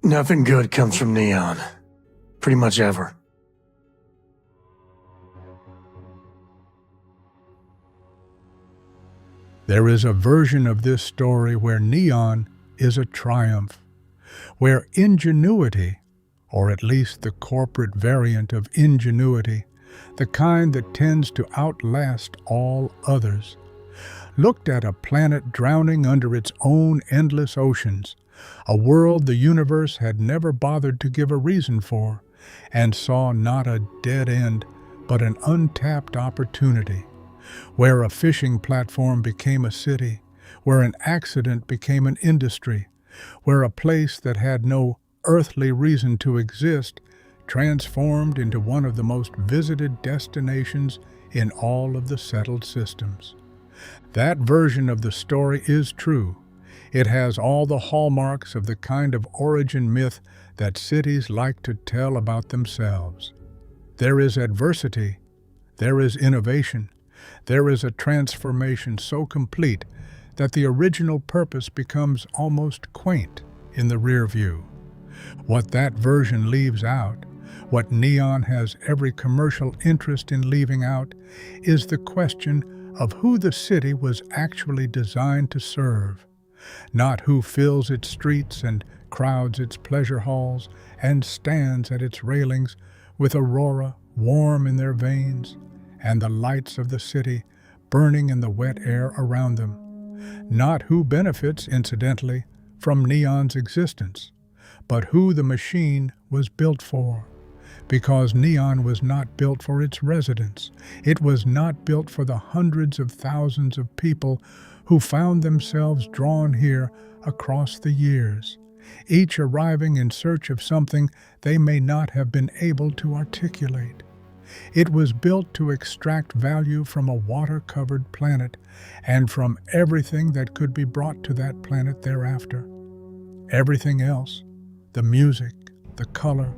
Nothing good comes from Neon. Pretty much ever. There is a version of this story where Neon is a triumph, where ingenuity, or at least the corporate variant of ingenuity, the kind that tends to outlast all others, looked at a planet drowning under its own endless oceans, a world the universe had never bothered to give a reason for, and saw not a dead end, but an untapped opportunity, where a fishing platform became a city, where an accident became an industry, where a place that had no earthly reason to exist transformed into one of the most visited destinations in all of the settled systems. That version of the story is true. It has all the hallmarks of the kind of origin myth that cities like to tell about themselves. There is adversity, there is innovation, there is a transformation so complete that the original purpose becomes almost quaint in the rear view. What that version leaves out, what Neon has every commercial interest in leaving out, is the question of who the city was actually designed to serve. Not who fills its streets and crowds its pleasure halls and stands at its railings with Aurora warm in their veins and the lights of the city burning in the wet air around them. Not who benefits, incidentally, from Neon's existence, but who the machine was built for. Because Neon was not built for its residents. It was not built for the hundreds of thousands of people who found themselves drawn here across the years, each arriving in search of something they may not have been able to articulate. It was built to extract value from a water-covered planet and from everything that could be brought to that planet thereafter. Everything else, the music, the color,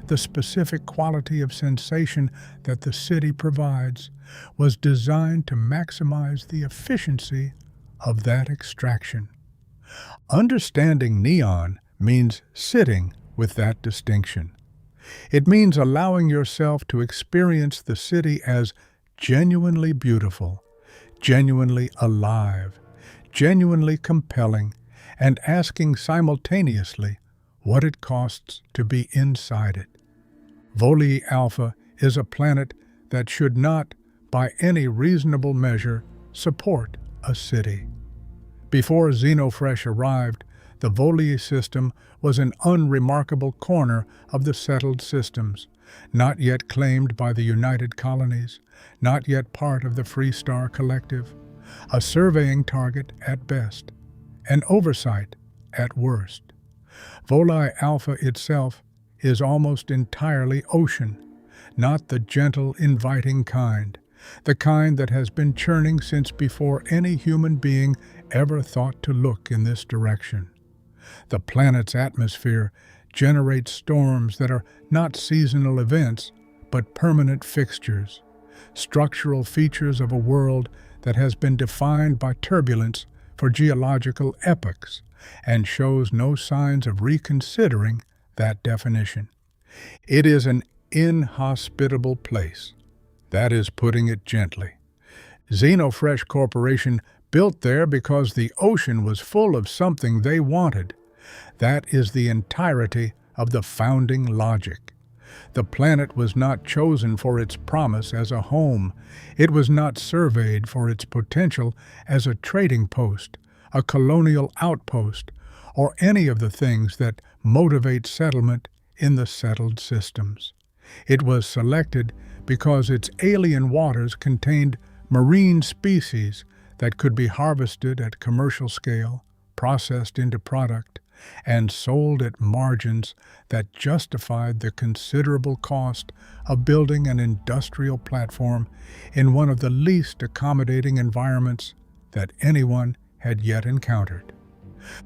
the specific quality of sensation that the city provides, was designed to maximize the efficiency of that extraction. Understanding Neon means sitting with that distinction. It means allowing yourself to experience the city as genuinely beautiful, genuinely alive, genuinely compelling, and asking simultaneously what it costs to be inside it. Volii Alpha is a planet that should not, by any reasonable measure, support a city. Before Xenofresh arrived, the Volii system was an unremarkable corner of the settled systems, not yet claimed by the United Colonies, not yet part of the Free Star Collective, a surveying target at best, an oversight at worst. Volii Alpha itself is almost entirely ocean, not the gentle, inviting kind, the kind that has been churning since before any human being ever thought to look in this direction. The planet's atmosphere generates storms that are not seasonal events, but permanent fixtures, structural features of a world that has been defined by turbulence for geological epochs and shows no signs of reconsidering that definition. It is an inhospitable place. That is putting it gently. Xenofresh Corporation built there because the ocean was full of something they wanted. That is the entirety of the founding logic. The planet was not chosen for its promise as a home. It was not surveyed for its potential as a trading post, a colonial outpost, or any of the things that motivate settlement in the settled systems. It was selected because its alien waters contained marine species that could be harvested at commercial scale, processed into product, and sold at margins that justified the considerable cost of building an industrial platform in one of the least accommodating environments that anyone had yet encountered.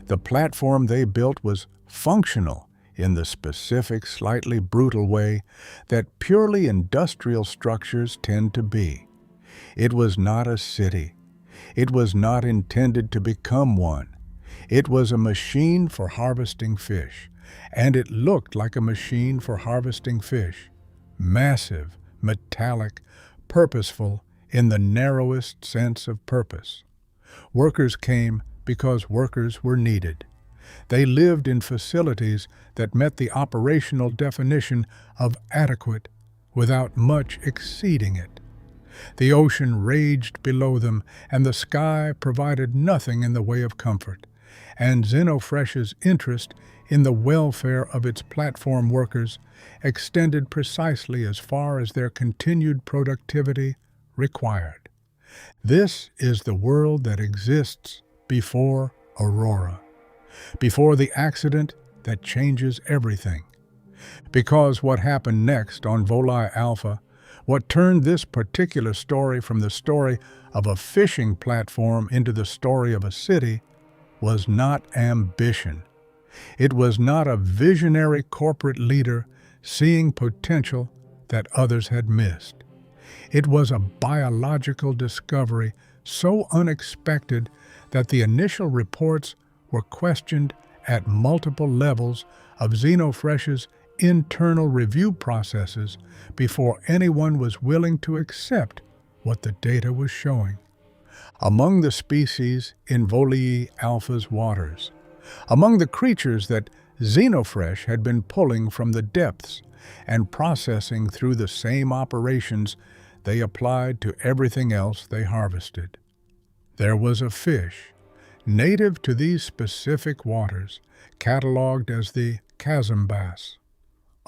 The platform they built was functional in the specific, slightly brutal way that purely industrial structures tend to be. It was not a city. It was not intended to become one. It was a machine for harvesting fish, and it looked like a machine for harvesting fish. Massive, metallic, purposeful in the narrowest sense of purpose. Workers came because workers were needed. They lived in facilities that met the operational definition of adequate without much exceeding it. The ocean raged below them, and the sky provided nothing in the way of comfort, and Xenofresh's interest in the welfare of its platform workers extended precisely as far as their continued productivity required. This is the world that exists before Aurora, before the accident that changes everything. Because what happened next on Volii Alpha, what turned this particular story from the story of a fishing platform into the story of a city, was not ambition. It was not a visionary corporate leader seeing potential that others had missed. It was a biological discovery so unexpected that the initial reports were questioned at multiple levels of Xenofresh's internal review processes before anyone was willing to accept what the data was showing. Among the species in Volii Alpha's waters, among the creatures that Xenofresh had been pulling from the depths and processing through the same operations they applied to everything else they harvested, there was a fish, native to these specific waters, catalogued as the Chasmbass,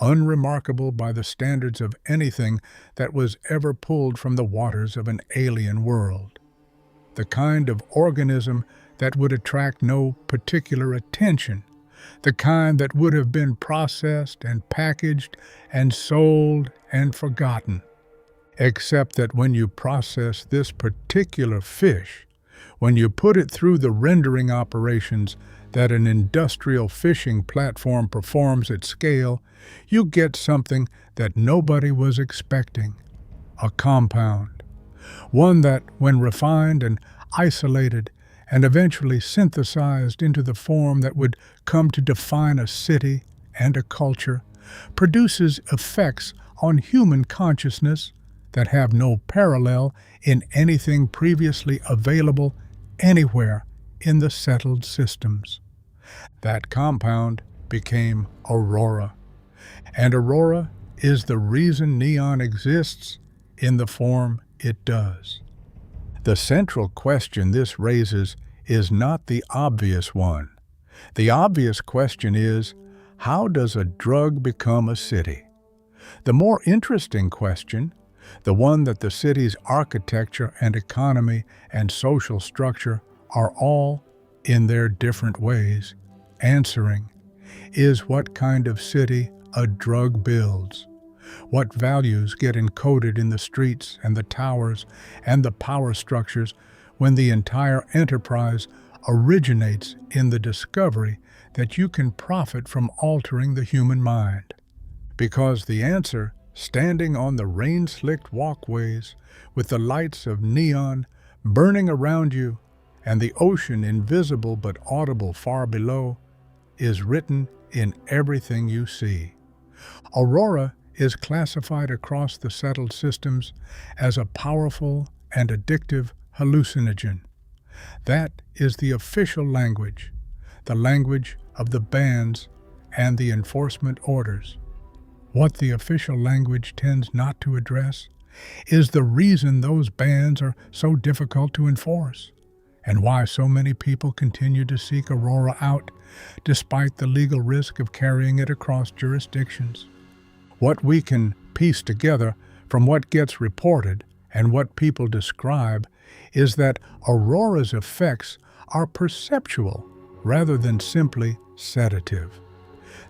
unremarkable by the standards of anything that was ever pulled from the waters of an alien world. The kind of organism that would attract no particular attention, the kind that would have been processed and packaged and sold and forgotten. Except that when you process this particular fish, when you put it through the rendering operations that an industrial fishing platform performs at scale, you get something that nobody was expecting, a compound. One that, when refined and isolated and eventually synthesized into the form that would come to define a city and a culture, produces effects on human consciousness that have no parallel in anything previously available anywhere in the settled systems. That compound became Aurora, and Aurora is the reason neon exists in the form it does. The central question this raises is not the obvious one. The obvious question is, how does a drug become a city? The more interesting question, the one that the city's architecture and economy and social structure are all, in their different ways, answering, is what kind of city a drug builds. What values get encoded in the streets and the towers and the power structures when the entire enterprise originates in the discovery that you can profit from altering the human mind? Because the answer, standing on the rain-slicked walkways with the lights of neon burning around you and the ocean invisible but audible far below, is written in everything you see. Aurora is classified across the settled systems as a powerful and addictive hallucinogen. That is the official language, the language of the bans and the enforcement orders. What the official language tends not to address is the reason those bans are so difficult to enforce, and why so many people continue to seek Aurora out despite the legal risk of carrying it across jurisdictions. What we can piece together from what gets reported and what people describe is that Aurora's effects are perceptual rather than simply sedative.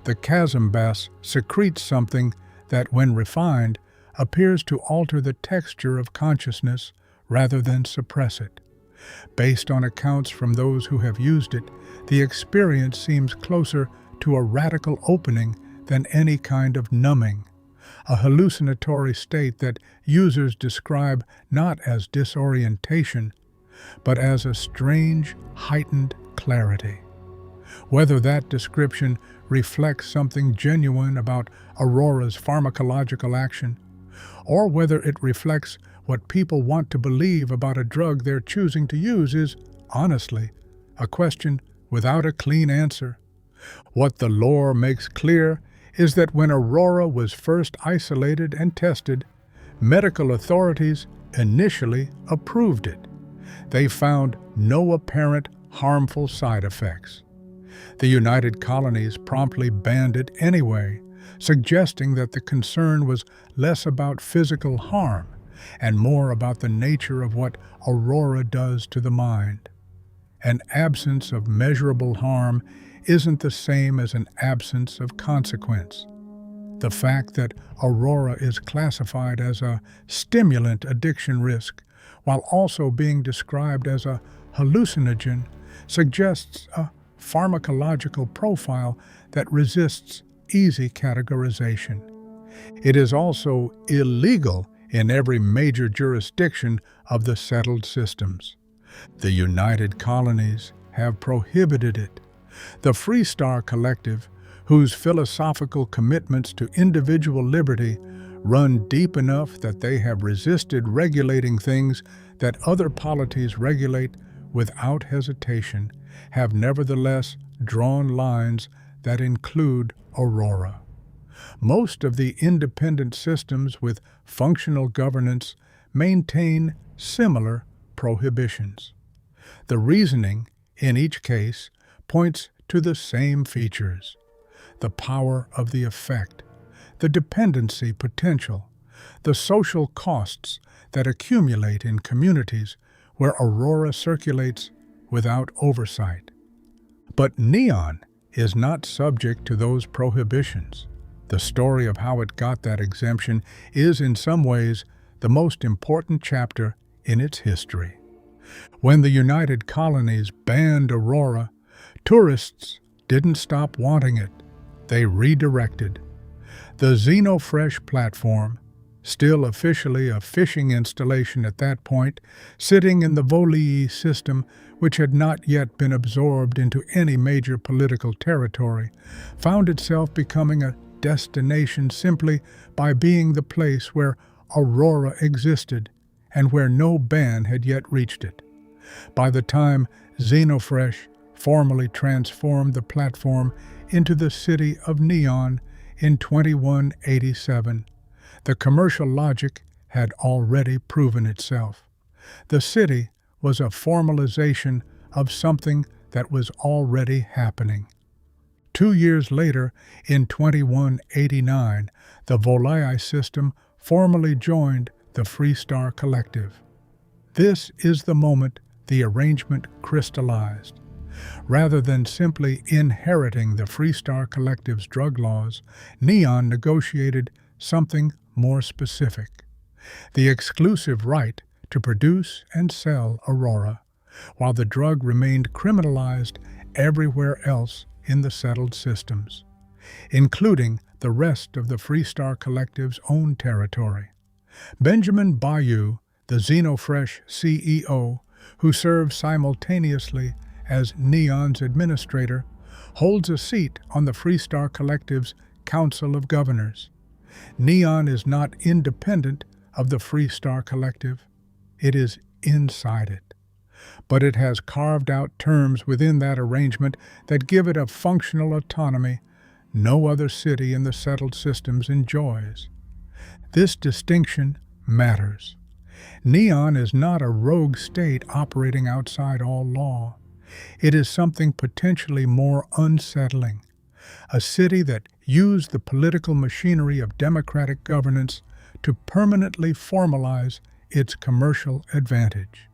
The Chasmbass secretes something that, when refined, appears to alter the texture of consciousness rather than suppress it. Based on accounts from those who have used it, the experience seems closer to a radical opening than any kind of numbing, a hallucinatory state that users describe not as disorientation, but as a strange, heightened clarity. Whether that description reflects something genuine about Aurora's pharmacological action, or whether it reflects what people want to believe about a drug they're choosing to use is, honestly, a question without a clean answer. What the lore makes clear is that when Aurora was first isolated and tested, medical authorities initially approved it. They found no apparent harmful side effects. The United Colonies promptly banned it anyway, suggesting that the concern was less about physical harm and more about the nature of what Aurora does to the mind. An absence of measurable harm isn't the same as an absence of consequence. The fact that Aurora is classified as a stimulant addiction risk, while also being described as a hallucinogen, suggests a pharmacological profile that resists easy categorization. It is also illegal in every major jurisdiction of the settled systems. The United Colonies have prohibited it. The Freestar Collective, whose philosophical commitments to individual liberty run deep enough that they have resisted regulating things that other polities regulate without hesitation, have nevertheless drawn lines that include Aurora. Most of the independent systems with functional governance maintain similar prohibitions. The reasoning, in each case, points to the same features: the power of the effect, the dependency potential, the social costs that accumulate in communities where Aurora circulates without oversight. But Neon is not subject to those prohibitions. The story of how it got that exemption is in some ways the most important chapter in its history. When the United Colonies banned Aurora, tourists didn't stop wanting it. They redirected. The Xenofresh platform, still officially a fishing installation at that point, sitting in the Volii system, which had not yet been absorbed into any major political territory, found itself becoming a destination simply by being the place where Aurora existed and where no ban had yet reached it. By the time Xenofresh formally transformed the platform into the city of Neon in 2187, the commercial logic had already proven itself. The city was a formalization of something that was already happening. 2 years later, in 2189, the Volii system formally joined the Freestar Collective. This is the moment the arrangement crystallized. Rather than simply inheriting the Freestar Collective's drug laws, Neon negotiated something more specific: the exclusive right to produce and sell Aurora, while the drug remained criminalized everywhere else in the settled systems, including the rest of the Freestar Collective's own territory. Benjamin Bayou, the Xenofresh CEO, who serves simultaneously as Neon's administrator, holds a seat on the Freestar Collective's Council of Governors. Neon is not independent of the Freestar Collective. It is inside it. But it has carved out terms within that arrangement that give it a functional autonomy no other city in the settled systems enjoys. This distinction matters. Neon is not a rogue state operating outside all law. It is something potentially more unsettling, a city that used the political machinery of democratic governance to permanently formalize its commercial advantage.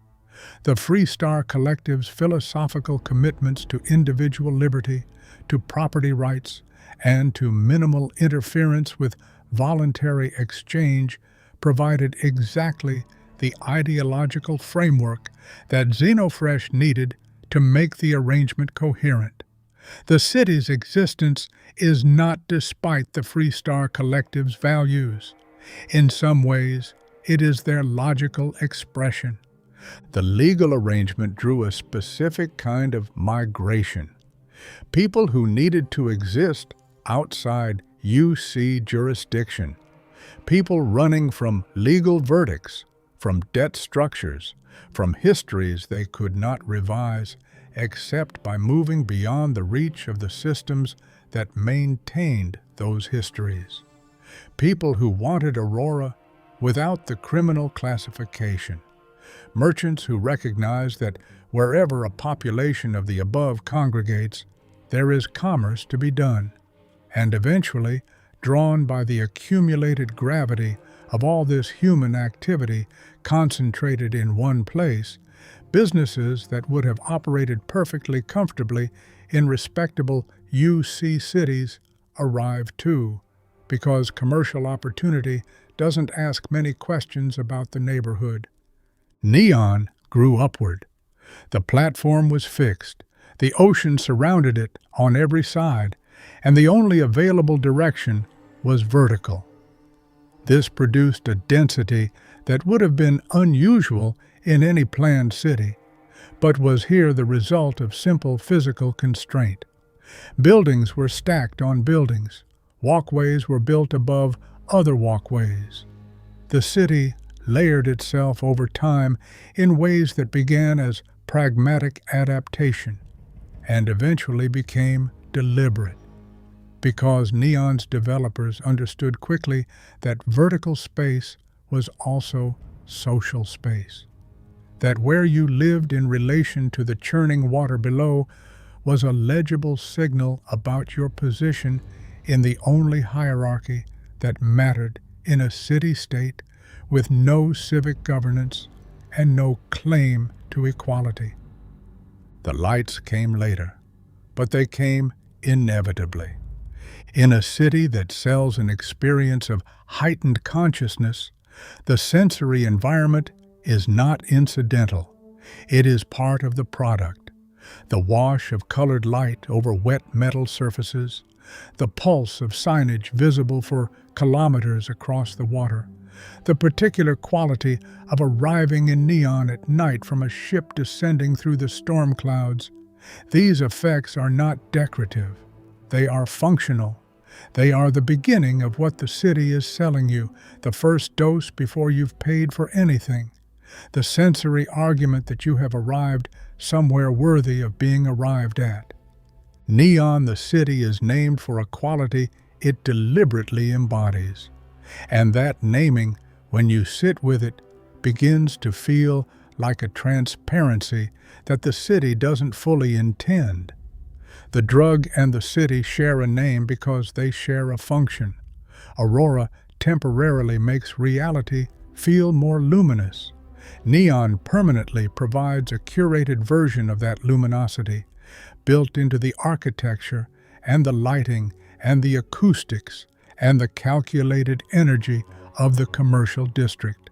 The Freestar Collective's philosophical commitments to individual liberty, to property rights, and to minimal interference with voluntary exchange provided exactly the ideological framework that Xenofresh needed to make the arrangement coherent. The city's existence is not despite the Freestar Collective's values. In some ways, it is their logical expression. The legal arrangement drew a specific kind of migration. People who needed to exist outside UC jurisdiction. People running from legal verdicts, from debt structures, from histories they could not revise except by moving beyond the reach of the systems that maintained those histories. People who wanted Aurora without the criminal classification. Merchants who recognize that wherever a population of the above congregates, there is commerce to be done, and eventually, drawn by the accumulated gravity of all this human activity concentrated in one place, businesses that would have operated perfectly comfortably in respectable UC cities arrive too, because commercial opportunity doesn't ask many questions about the neighborhood. Neon grew upward. The platform was fixed. The ocean surrounded it on every side, and the only available direction was vertical. This produced a density that would have been unusual in any planned city, but was here the result of simple physical constraint. Buildings were stacked on buildings. Walkways were built above other walkways. The city layered itself over time in ways that began as pragmatic adaptation and eventually became deliberate, because Neon's developers understood quickly that vertical space was also social space, that where you lived in relation to the churning water below was a legible signal about your position in the only hierarchy that mattered in a city-state with no civic governance and no claim to equality. The lights came later, but they came inevitably. In a city that sells an experience of heightened consciousness, the sensory environment is not incidental. It is part of the product. The wash of colored light over wet metal surfaces, the pulse of signage visible for kilometers across the water, the particular quality of arriving in neon at night from a ship descending through the storm clouds. These effects are not decorative. They are functional. They are the beginning of what the city is selling you, the first dose before you've paid for anything, the sensory argument that you have arrived somewhere worthy of being arrived at. Neon, the city, is named for a quality it deliberately embodies, and that naming, when you sit with it, begins to feel like a transparency that the city doesn't fully intend. The drug and the city share a name because they share a function. Aurora temporarily makes reality feel more luminous. Neon permanently provides a curated version of that luminosity, built into the architecture and the lighting and the acoustics and the calculated energy of the commercial district.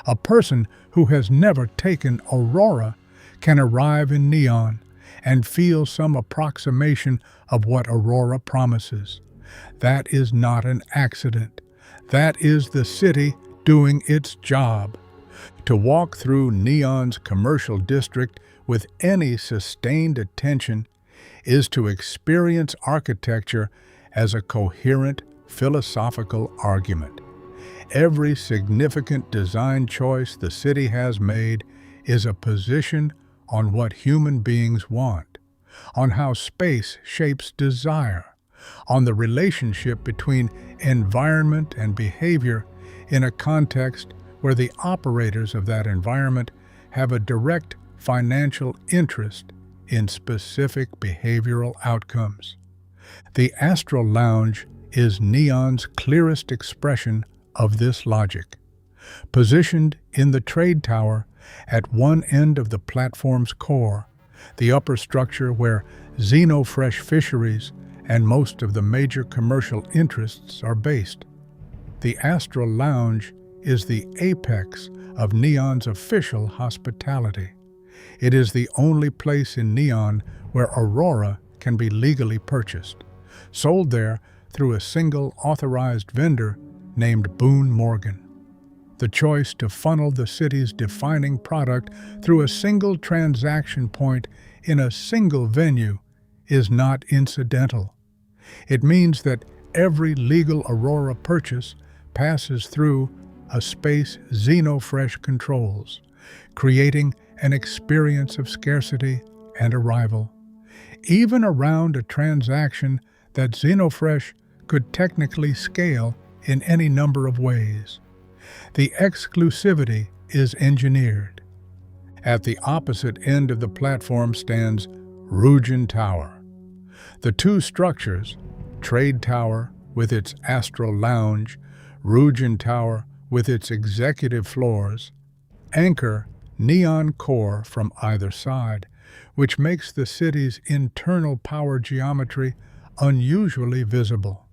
A person who has never taken Aurora can arrive in Neon and feel some approximation of what Aurora promises. That is not an accident. That is the city doing its job. To walk through Neon's commercial district with any sustained attention is to experience architecture as a coherent philosophical argument. Every significant design choice the city has made is a position on what human beings want, on how space shapes desire, on the relationship between environment and behavior in a context where the operators of that environment have a direct financial interest in specific behavioral outcomes. The Astral Lounge is Neon's clearest expression of this logic. Positioned in the trade tower at one end of the platform's core, the upper structure where Xenofresh Fisheries and most of the major commercial interests are based, the Astral Lounge is the apex of Neon's official hospitality. It is the only place in Neon where Aurora can be legally purchased, sold there through a single authorized vendor named Boone Morgan. The choice to funnel the city's defining product through a single transaction point in a single venue is not incidental. It means that every legal Aurora purchase passes through a space Xenofresh controls, creating an experience of scarcity and arrival, even around a transaction that Xenofresh could technically scale in any number of ways. The exclusivity is engineered. At the opposite end of the platform stands Ryujin Tower. The two structures, Trade Tower with its astral lounge, Ryujin Tower with its executive floors, anchor neon core from either side, which makes the city's internal power geometry unusually visible.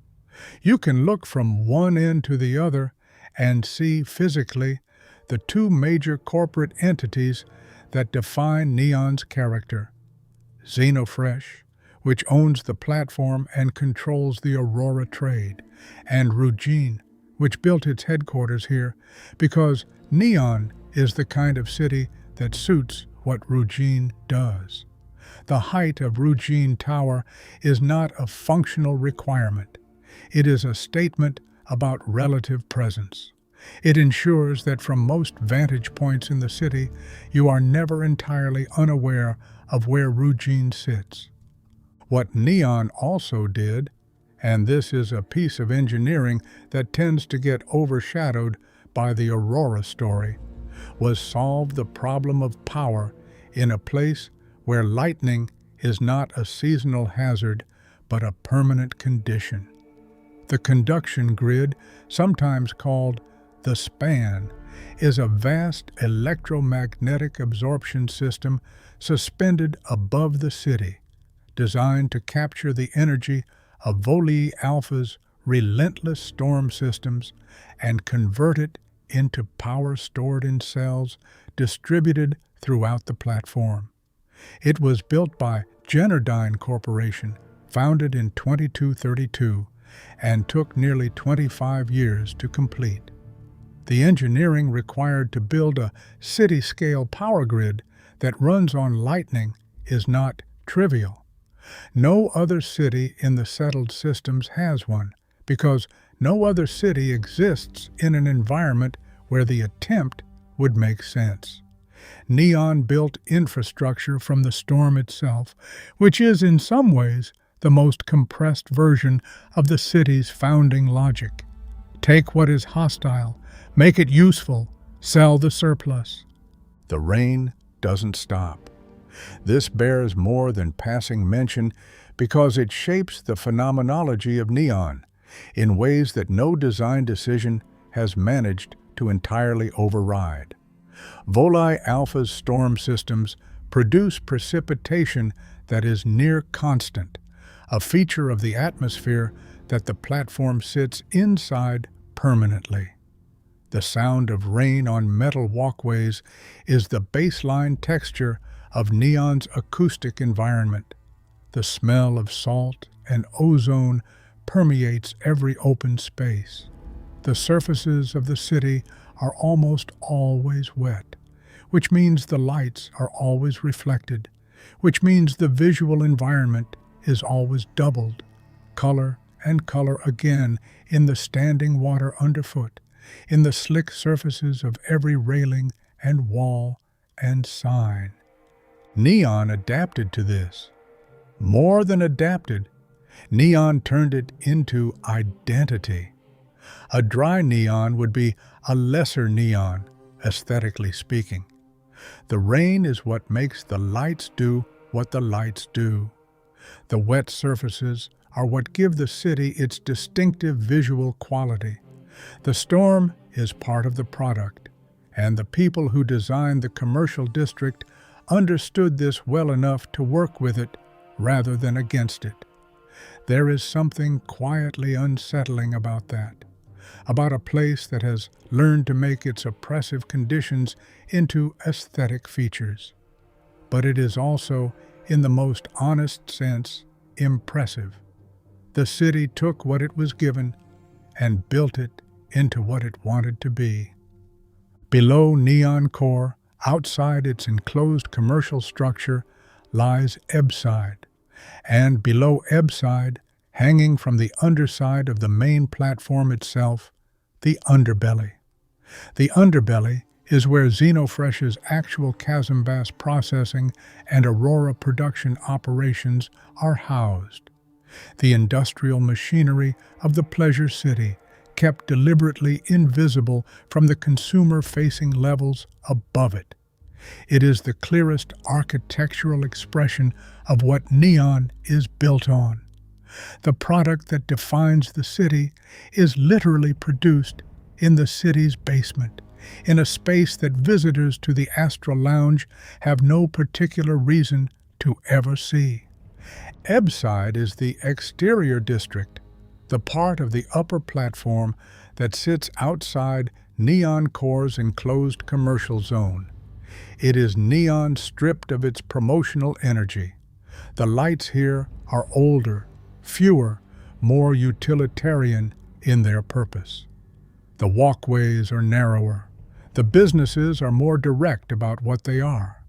You can look from one end to the other and see physically the two major corporate entities that define Neon's character: Xenofresh, which owns the platform and controls the Aurora trade, and Ryujin, which built its headquarters here because Neon is the kind of city that suits what Ryujin does. The height of Ryujin Tower is not a functional requirement. It is a statement about relative presence. It ensures that from most vantage points in the city, you are never entirely unaware of where Ryujin sits. What Neon also did, and this is a piece of engineering that tends to get overshadowed by the Aurora story, was solve the problem of power in a place where lightning is not a seasonal hazard but a permanent condition. The conduction grid, sometimes called the span, is a vast electromagnetic absorption system suspended above the city, designed to capture the energy of Volii Alpha's relentless storm systems and convert it into power stored in cells distributed throughout the platform. It was built by Xenofresh Corporation, founded in 2232, and took nearly 25 years to complete. The engineering required to build a city-scale power grid that runs on lightning is not trivial. No other city in the settled systems has one, because no other city exists in an environment where the attempt would make sense. Neon built infrastructure from the storm itself, which is in some ways the most compressed version of the city's founding logic. Take what is hostile, make it useful, sell the surplus. The rain doesn't stop. This bears more than passing mention because it shapes the phenomenology of Neon in ways that no design decision has managed to entirely override. Volii Alpha's storm systems produce precipitation that is near constant, a feature of the atmosphere that the platform sits inside permanently. The sound of rain on metal walkways is the baseline texture of Neon's acoustic environment. The smell of salt and ozone permeates every open space. The surfaces of the city are almost always wet, which means the lights are always reflected, which means the visual environment is always doubled, color and color again in the standing water underfoot, in the slick surfaces of every railing and wall and sign. Neon adapted to this. More than adapted, Neon turned it into identity. A dry neon would be a lesser neon, aesthetically speaking. The rain is what makes the lights do what the lights do. The wet surfaces are what give the city its distinctive visual quality. The storm is part of the product, and the people who designed the commercial district understood this well enough to work with it rather than against it. There is something quietly unsettling about that, about a place that has learned to make its oppressive conditions into aesthetic features. But it is also, in the most honest sense, impressive. The city took what it was given and built it into what it wanted to be. Below Neon Core, outside its enclosed commercial structure, lies Ebbside, And below Ebbside, hanging from the underside of the main platform itself, the Underbelly. The Underbelly is where Xenofresh's actual Chasmbass processing and Aurora production operations are housed. The industrial machinery of the Pleasure City, kept deliberately invisible from the consumer-facing levels above it. It is the clearest architectural expression of what Neon is built on. The product that defines the city is literally produced in the city's basement, in a space that visitors to the Astra Lounge have no particular reason to ever see. Ebbside is the exterior district, the part of the upper platform that sits outside Neon Core's enclosed commercial zone. It is Neon stripped of its promotional energy. The lights here are older, fewer, more utilitarian in their purpose. The walkways are narrower. The businesses are more direct about what they are.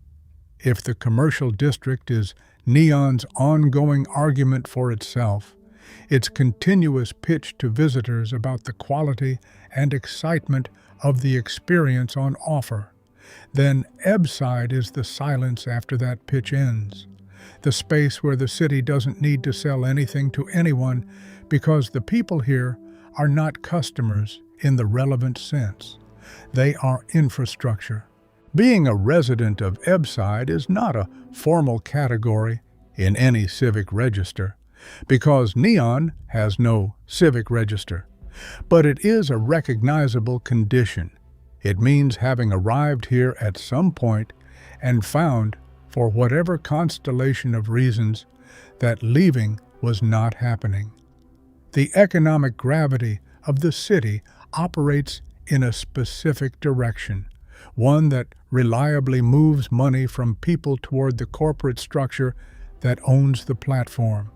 If the commercial district is Neon's ongoing argument for itself, its continuous pitch to visitors about the quality and excitement of the experience on offer, then Ebbside is the silence after that pitch ends, the space where the city doesn't need to sell anything to anyone because the people here are not customers in the relevant sense. They are infrastructure. Being a resident of Ebbside is not a formal category in any civic register, because Neon has no civic register. But it is a recognizable condition. It means having arrived here at some point and found, for whatever constellation of reasons, that leaving was not happening. The economic gravity of the city operates in a specific direction, one that reliably moves money from people toward the corporate structure that owns the platform.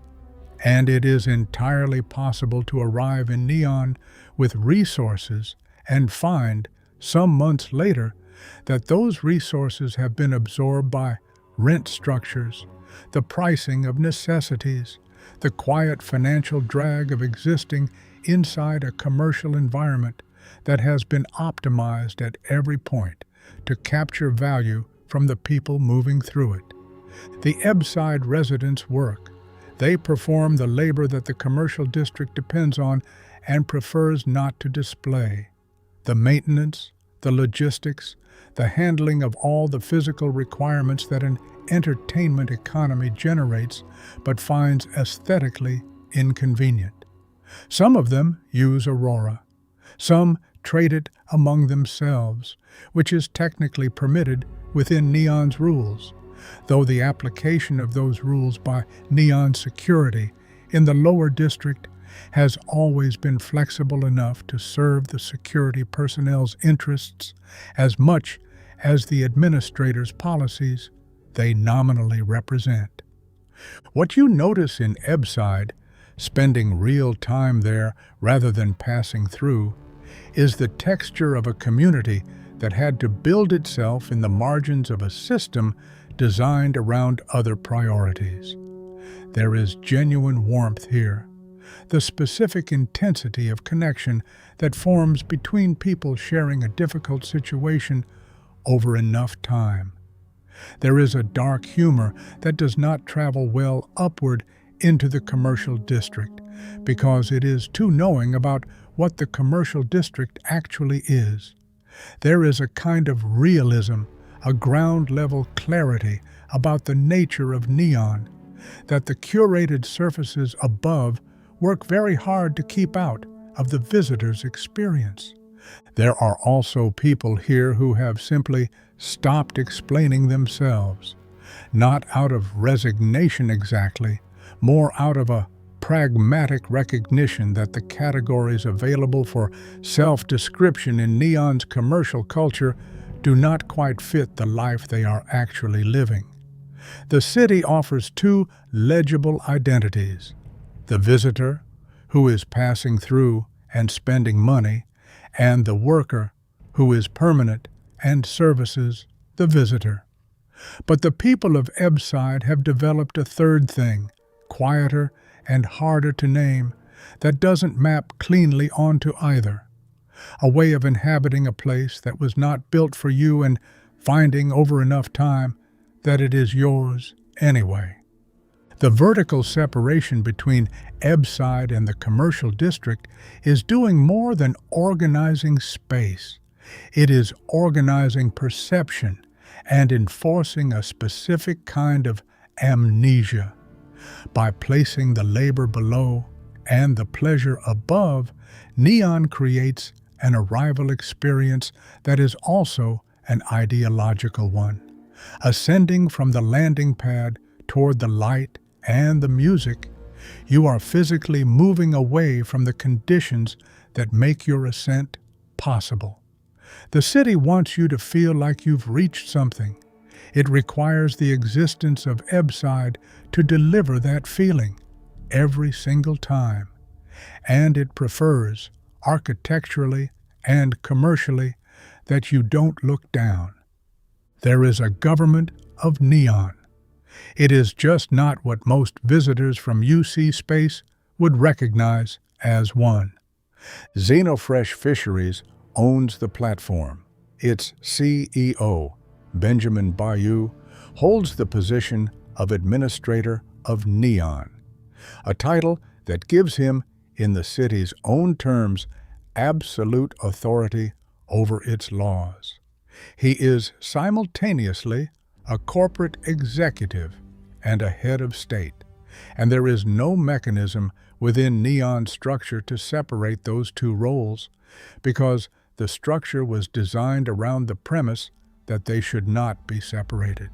And it is entirely possible to arrive in Neon with resources and find, some months later, that those resources have been absorbed by rent structures, the pricing of necessities, the quiet financial drag of existing inside a commercial environment that has been optimized at every point to capture value from the people moving through it. The Ebbside residents work. They perform the labor that the commercial district depends on and prefers not to display. The maintenance, the logistics, the handling of all the physical requirements that an entertainment economy generates but finds aesthetically inconvenient. Some of them use Aurora. Some trade it among themselves, which is technically permitted within Neon's rules, though the application of those rules by Neon security in the lower district has always been flexible enough to serve the security personnel's interests as much as the administrator's policies they nominally represent. What you notice in Ebbside, spending real time there rather than passing through, is the texture of a community that had to build itself in the margins of a system designed around other priorities. There is genuine warmth here, the specific intensity of connection that forms between people sharing a difficult situation over enough time. There is a dark humor that does not travel well upward into the commercial district because it is too knowing about what the commercial district actually is. There is a kind of realism, a ground-level clarity about the nature of Neon that the curated surfaces above work very hard to keep out of the visitor's experience. There are also people here who have simply stopped explaining themselves, not out of resignation exactly, more out of a pragmatic recognition that the categories available for self-description in Neon's commercial culture do not quite fit the life they are actually living. The city offers two legible identities: the visitor, who is passing through and spending money, and the worker, who is permanent and services the visitor. But the people of Ebbside have developed a third thing, quieter and harder to name, that doesn't map cleanly onto either. A way of inhabiting a place that was not built for you and finding over enough time that it is yours anyway. The vertical separation between Ebbside and the commercial district is doing more than organizing space. It is organizing perception and enforcing a specific kind of amnesia. By placing the labor below and the pleasure above, Neon creates an arrival experience that is also an ideological one. Ascending from the landing pad toward the light and the music, you are physically moving away from the conditions that make your ascent possible. The city wants you to feel like you've reached something. It requires the existence of Ebbside to deliver that feeling every single time. And it prefers, architecturally and commercially, that you don't look down. There is a government of neon. It is just not what most visitors from UC space would recognize as one. Xenofresh Fisheries owns the platform. Its CEO, Benjamin Bayou, holds the position of Administrator of Neon, a title that gives him, in the city's own terms, absolute authority over its laws. He is simultaneously a corporate executive and a head of state, and there is no mechanism within Neon's structure to separate those two roles, because the structure was designed around the premise that they should not be separated.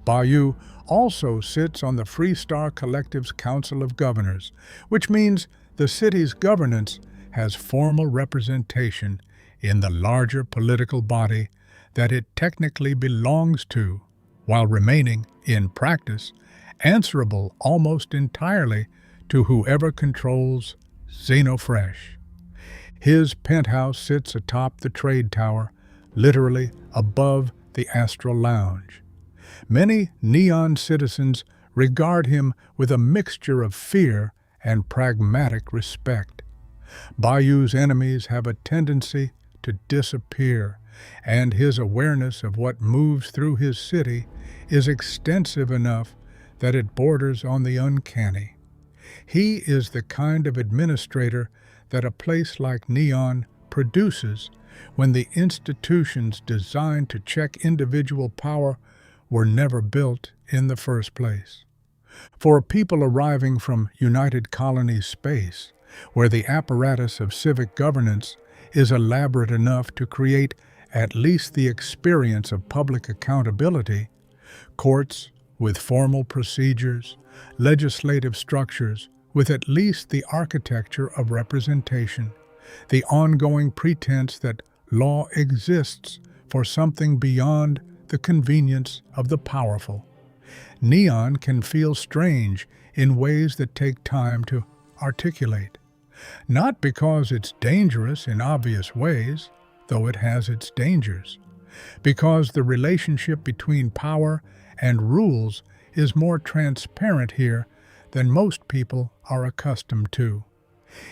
Bayou also sits on the Freestar Collective's Council of Governors, which means the city's governance has formal representation in the larger political body that it technically belongs to, while remaining, in practice, answerable almost entirely to whoever controls Xenofresh. His penthouse sits atop the trade tower, literally above the Astral Lounge. Many Neon citizens regard him with a mixture of fear and pragmatic respect. Bayou's enemies have a tendency to disappear, and his awareness of what moves through his city is extensive enough that it borders on the uncanny. He is the kind of administrator that a place like Neon produces when the institutions designed to check individual power were never built in the first place. For people arriving from United Colonies space, where the apparatus of civic governance is elaborate enough to create at least the experience of public accountability, courts with formal procedures, legislative structures with at least the architecture of representation, the ongoing pretense that law exists for something beyond the convenience of the powerful. Neon can feel strange in ways that take time to articulate. Not because it's dangerous in obvious ways, though it has its dangers, because the relationship between power and rules is more transparent here than most people are accustomed to.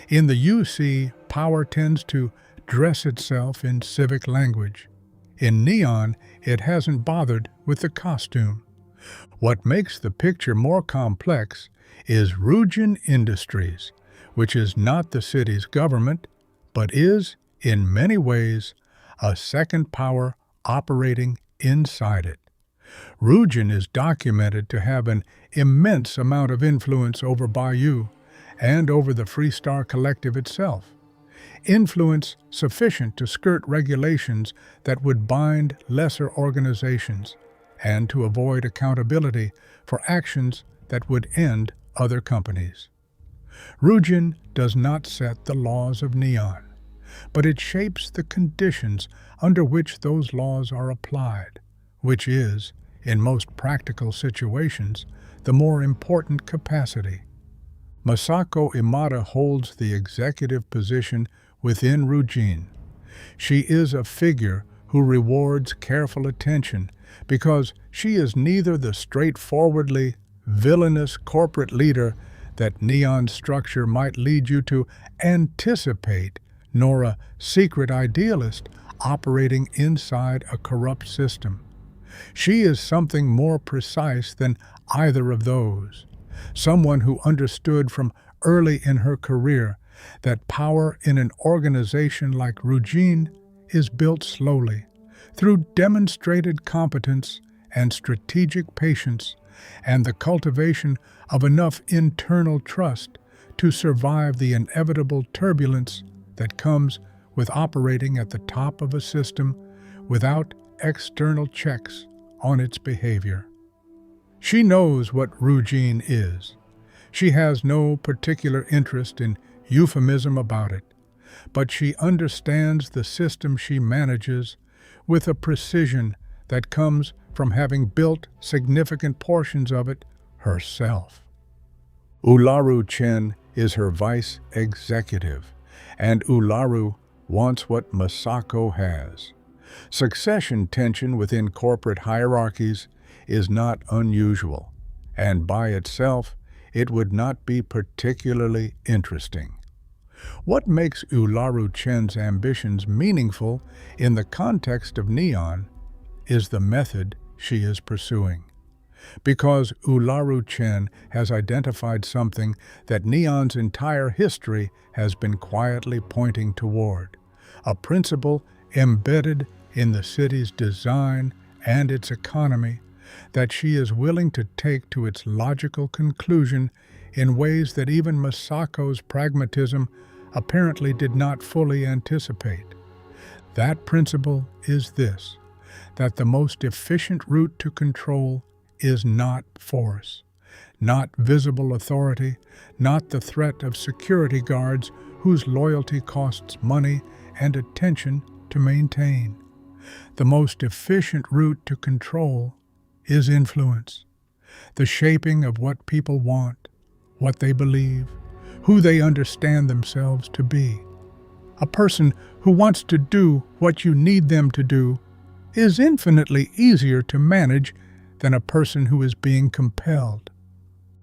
In the UC, power tends to dress itself in civic language. In Neon, it hasn't bothered with the costume. What makes the picture more complex is Ryujin Industries, which is not the city's government, but is, in many ways, a second power operating inside it. Ryujin is documented to have an immense amount of influence over Bayou and over the Freestar Collective itself. Influence sufficient to skirt regulations that would bind lesser organizations and to avoid accountability for actions that would end other companies. Ryujin does not set the laws of Neon, but it shapes the conditions under which those laws are applied, which is, in most practical situations, the more important capacity. Masako Imada holds the executive position within Ryujin. She is a figure who rewards careful attention because she is neither the straightforwardly villainous corporate leader that Neon's structure might lead you to anticipate, nor a secret idealist operating inside a corrupt system. She is something more precise than either of those. Someone who understood from early in her career that power in an organization like Ryujin is built slowly, through demonstrated competence and strategic patience, and the cultivation of enough internal trust to survive the inevitable turbulence that comes with operating at the top of a system without external checks on its behavior. She knows what Ryujin is. She has no particular interest in euphemism about it, but she understands the system she manages with a precision that comes from having built significant portions of it herself. Ularu Chen is her vice executive, and Ularu wants what Masako has. Succession tension within corporate hierarchies is not unusual, and by itself, it would not be particularly interesting. What makes Ularu Chen's ambitions meaningful in the context of Neon is the method she is pursuing. Because Ularu Chen has identified something that Neon's entire history has been quietly pointing toward, a principle embedded in the city's design and its economy that she is willing to take to its logical conclusion in ways that even Masako's pragmatism apparently did not fully anticipate. That principle is this, that the most efficient route to control is not force, not visible authority, not the threat of security guards whose loyalty costs money and attention to maintain. The most efficient route to control is influence, the shaping of what people want, what they believe, who they understand themselves to be. A person who wants to do what you need them to do is infinitely easier to manage than a person who is being compelled.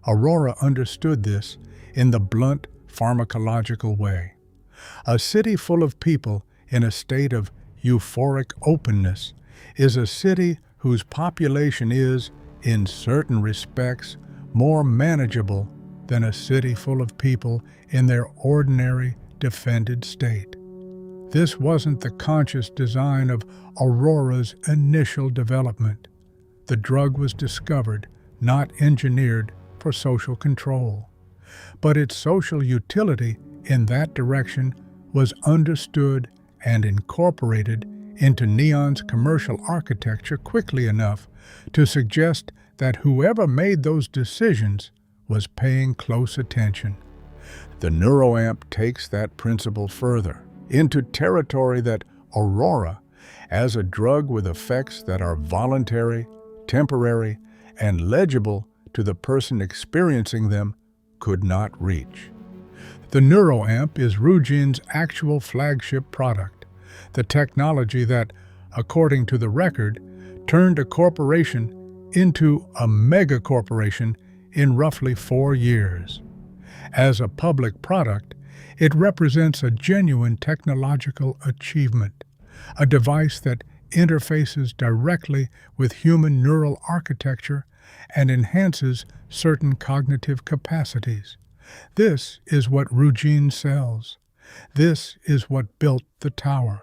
Aurora understood this in the blunt pharmacological way. A city full of people in a state of euphoric openness is a city whose population is, in certain respects, more manageable than a city full of people in their ordinary, defended state. This wasn't the conscious design of Aurora's initial development. The drug was discovered, not engineered, for social control. But its social utility in that direction was understood and incorporated into Neon's commercial architecture quickly enough to suggest that whoever made those decisions was paying close attention. The neuroamp takes that principle further, into territory that Aurora, as a drug with effects that are voluntary, temporary, and legible to the person experiencing them, could not reach. The neuroamp is Ryujin's actual flagship product, the technology that, according to the record, turned a corporation into a mega-corporation in roughly 4 years. As a public product, it represents a genuine technological achievement, a device that interfaces directly with human neural architecture and enhances certain cognitive capacities. This is what Ryujin sells. This is what built the tower.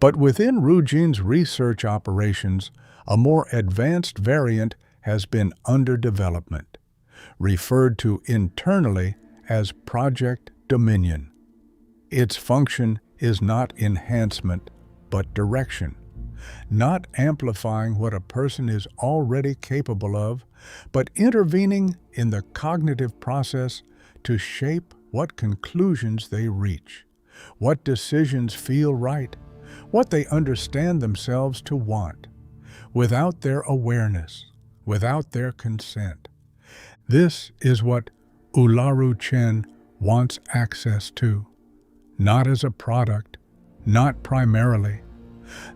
But within Ryujin's research operations, a more advanced variant has been under development, referred to internally as Project Dominion. Its function is not enhancement, but direction, not amplifying what a person is already capable of, but intervening in the cognitive process to shape what conclusions they reach, what decisions feel right, what they understand themselves to want, without their awareness, without their consent. This is what Ularu Chen wants access to, not as a product, not primarily,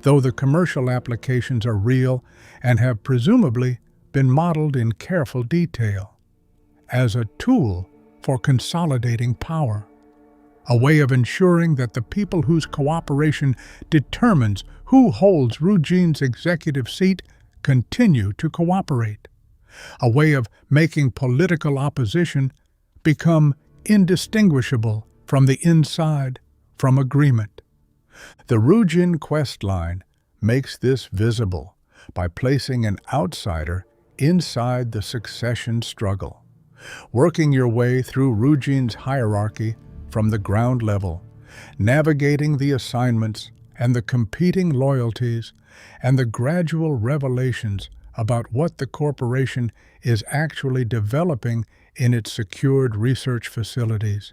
though the commercial applications are real and have presumably been modeled in careful detail as a tool for consolidating power, a way of ensuring that the people whose cooperation determines who holds Ryujin's executive seat continue to cooperate, a way of making political opposition become indistinguishable from the inside from agreement. The Ryujin quest line makes this visible by placing an outsider inside the succession struggle, working your way through Ryujin's hierarchy from the ground level, navigating the assignments and the competing loyalties and the gradual revelations about what the corporation is actually developing in its secured research facilities.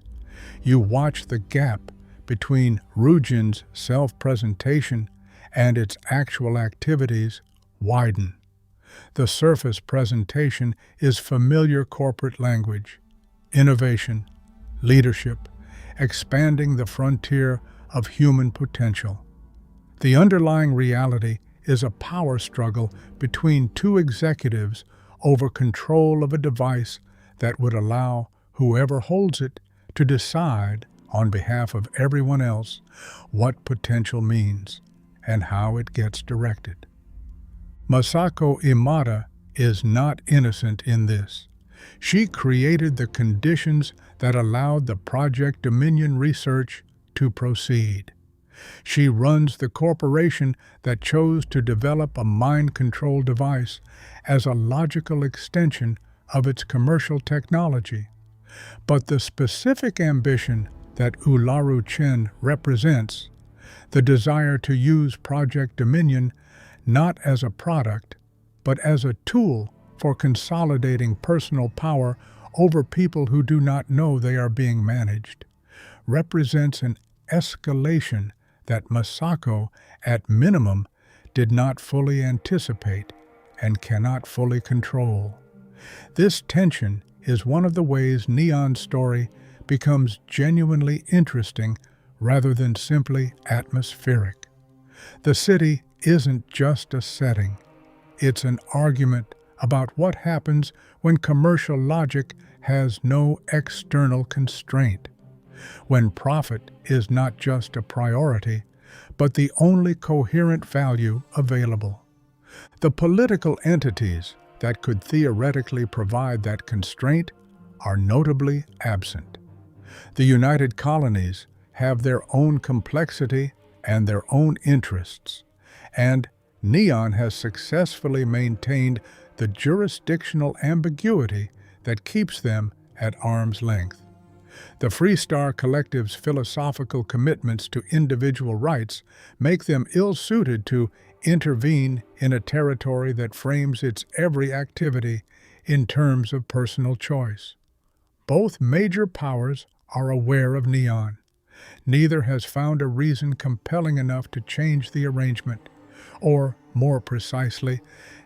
You watch the gap between Ryujin's self-presentation and its actual activities widen. The surface presentation is familiar corporate language, innovation, leadership, expanding the frontier of human potential. The underlying reality is a power struggle between two executives over control of a device that would allow whoever holds it to decide on behalf of everyone else what potential means and how it gets directed. Masako Imada is not innocent in this. She created the conditions that allowed the Project Dominion research to proceed. She runs the corporation that chose to develop a mind control device as a logical extension of its commercial technology. But the specific ambition that Ularu Chen represents, the desire to use Project Dominion not as a product, but as a tool for consolidating personal power over people who do not know they are being managed, represents an escalation that Masako, at minimum, did not fully anticipate and cannot fully control. This tension is one of the ways Neon's story becomes genuinely interesting rather than simply atmospheric. The city isn't just a setting. It's an argument about what happens when commercial logic has no external constraint, when profit is not just a priority, but the only coherent value available. The political entities that could theoretically provide that constraint are notably absent. The United Colonies have their own complexity and their own interests, and Neon has successfully maintained the jurisdictional ambiguity that keeps them at arm's length. The Freestar Collective's philosophical commitments to individual rights make them ill-suited to intervene in a territory that frames its every activity in terms of personal choice. Both major powers are aware of Neon. Neither has found a reason compelling enough to change the arrangement, or, more precisely,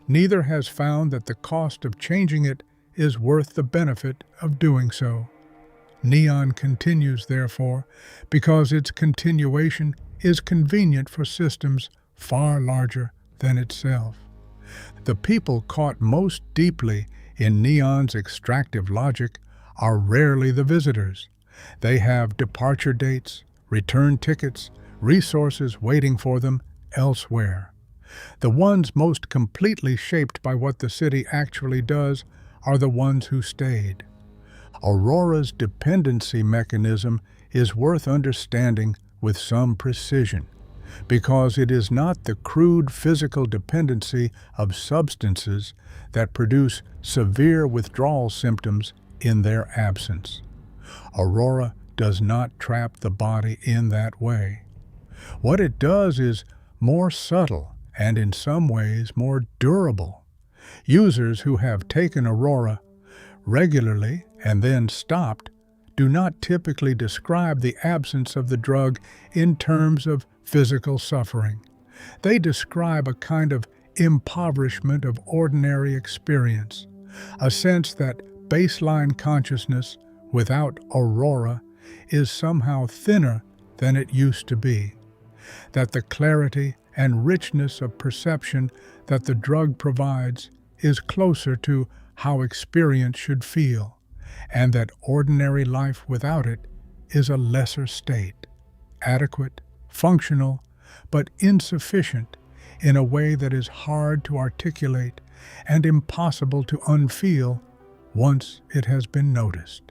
neither has found that the cost of changing it is worth the benefit of doing so. Neon continues, therefore, because its continuation is convenient for systems far larger than itself. The people caught most deeply in Neon's extractive logic are rarely the visitors. They have departure dates, return tickets, resources waiting for them elsewhere. The ones most completely shaped by what the city actually does are the ones who stayed. Aurora's dependency mechanism is worth understanding with some precision, because it is not the crude physical dependency of substances that produce severe withdrawal symptoms in their absence. Aurora does not trap the body in that way. What it does is more subtle and in some ways more durable. Users who have taken Aurora regularly and then stopped do not typically describe the absence of the drug in terms of physical suffering. They describe a kind of impoverishment of ordinary experience, a sense that baseline consciousness without Aurora is somehow thinner than it used to be, that the clarity and richness of perception that the drug provides is closer to how experience should feel, and that ordinary life without it is a lesser state, adequate, functional, but insufficient in a way that is hard to articulate and impossible to unfeel once it has been noticed.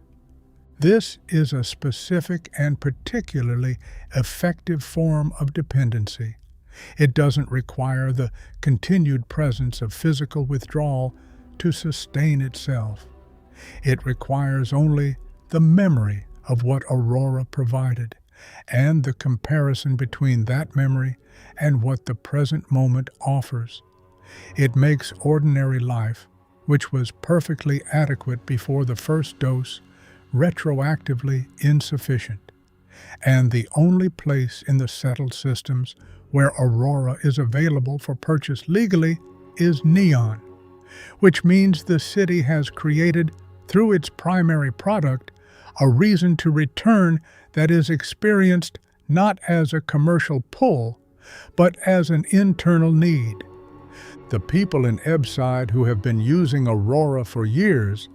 This is a specific and particularly effective form of dependency. It doesn't require the continued presence of physical withdrawal to sustain itself. It requires only the memory of what Aurora provided, and the comparison between that memory and what the present moment offers. It makes ordinary life, which was perfectly adequate before the first dose, retroactively insufficient, and the only place in the settled systems where Aurora is available for purchase legally is Neon, which means the city has created, through its primary product, a reason to return that is experienced not as a commercial pull, but as an internal need. The people in Ebbside who have been using Aurora for years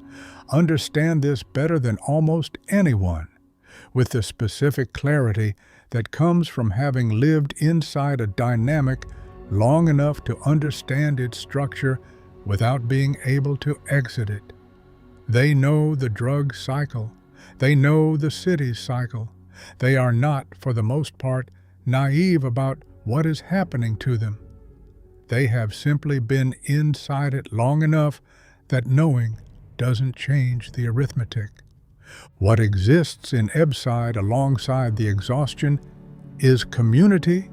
understand this better than almost anyone, with the specific clarity that comes from having lived inside a dynamic long enough to understand its structure without being able to exit it. They know the drug cycle. They know the city's cycle. They are not, for the most part, naive about what is happening to them. They have simply been inside it long enough that knowing doesn't change the arithmetic. What exists in Ebbside alongside the exhaustion is community,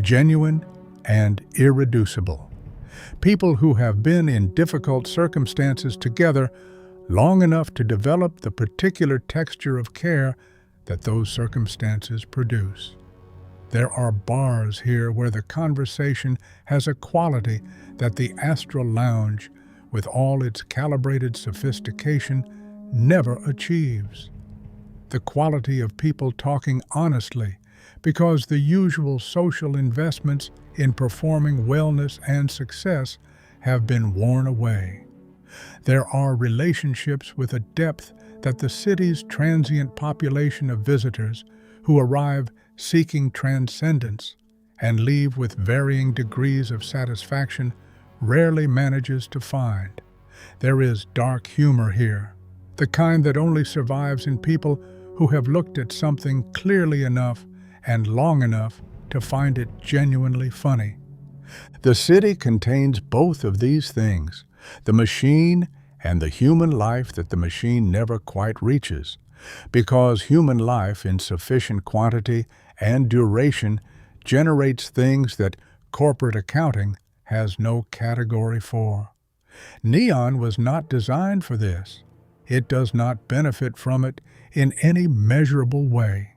genuine and irreducible. People who have been in difficult circumstances together long enough to develop the particular texture of care that those circumstances produce. There are bars here where the conversation has a quality that the astral lounge, with all its calibrated sophistication, never achieves. The quality of people talking honestly, because the usual social investments in performing wellness and success have been worn away. There are relationships with a depth that the city's transient population of visitors who arrive seeking transcendence and leave with varying degrees of satisfaction rarely manages to find. There is dark humor here, the kind that only survives in people who have looked at something clearly enough and long enough to find it genuinely funny. The city contains both of these things, the machine and the human life that the machine never quite reaches, because human life in sufficient quantity and duration generates things that corporate accounting has no category for. Neon was not designed for this. It does not benefit from it in any measurable way,